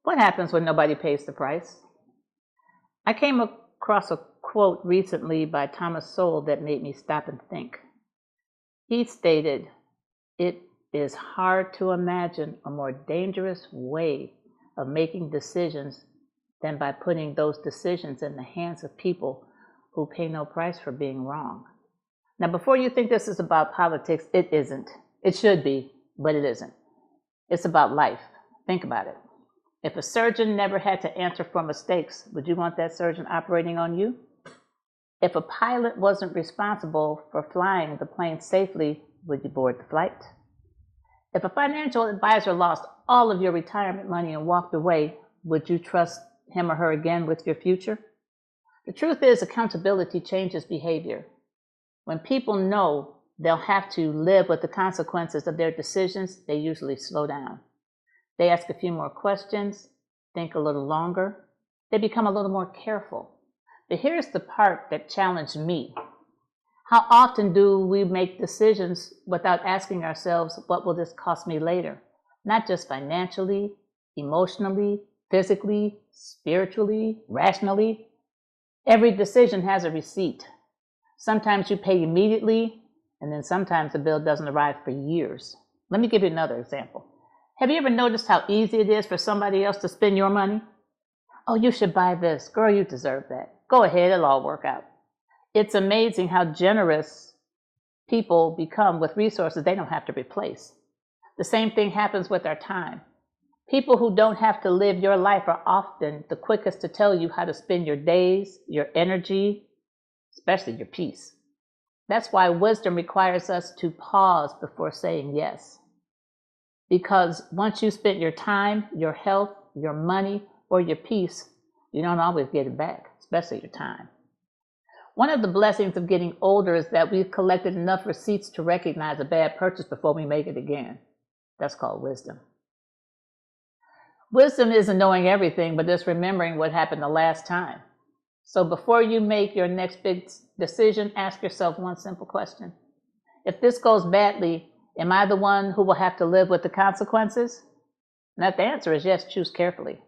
What happens when nobody pays the price? I came across a quote recently by Thomas Sowell that made me stop and think. He stated, "It is hard to imagine a more dangerous way of making decisions than by putting those decisions in the hands of people who pay no price for being wrong." Now, before you think this is about politics, it isn't. It should be, but it isn't. It's about life. Think about it. If a surgeon never had to answer for mistakes, would you want that surgeon operating on you? If a pilot wasn't responsible for flying the plane safely, would you board the flight? If a financial advisor lost all of your retirement money and walked away, would you trust him or her again with your future? The truth is, accountability changes behavior. When people know they'll have to live with the consequences of their decisions, they usually slow down. They ask a few more questions, think a little longer. They become a little more careful. But here's the part that challenged me. How often do we make decisions without asking ourselves, what will this cost me later? Not just financially, emotionally, physically, spiritually, rationally. Every decision has a receipt. Sometimes you pay immediately, and then sometimes the bill doesn't arrive for years. Let me give you another example. Have you ever noticed how easy it is for somebody else to spend your money? "Oh, you should buy this. Girl, you deserve that. Go ahead, it'll all work out." It's amazing how generous people become with resources they don't have to replace. The same thing happens with our time. People who don't have to live your life are often the quickest to tell you how to spend your days, your energy, especially your peace. That's why wisdom requires us to pause before saying yes. Because once you spent your time, your health, your money, or your peace, you don't always get it back, especially your time. One of the blessings of getting older is that we've collected enough receipts to recognize a bad purchase before we make it again. That's called wisdom. Wisdom isn't knowing everything, but just remembering what happened the last time. So before you make your next big decision, ask yourself one simple question. If this goes badly, am I the one who will have to live with the consequences? And if the answer is yes, choose carefully.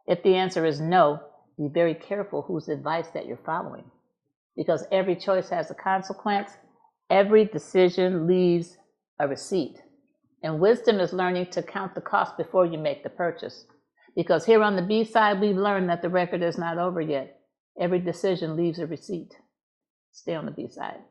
If the answer is no, be very careful whose advice that you're following. Because every choice has a consequence. Every decision leaves a receipt. And wisdom is learning to count the cost before you make the purchase. Because here on the B side, we've learned that the record is not over yet. Every decision leaves a receipt. Stay on the B side.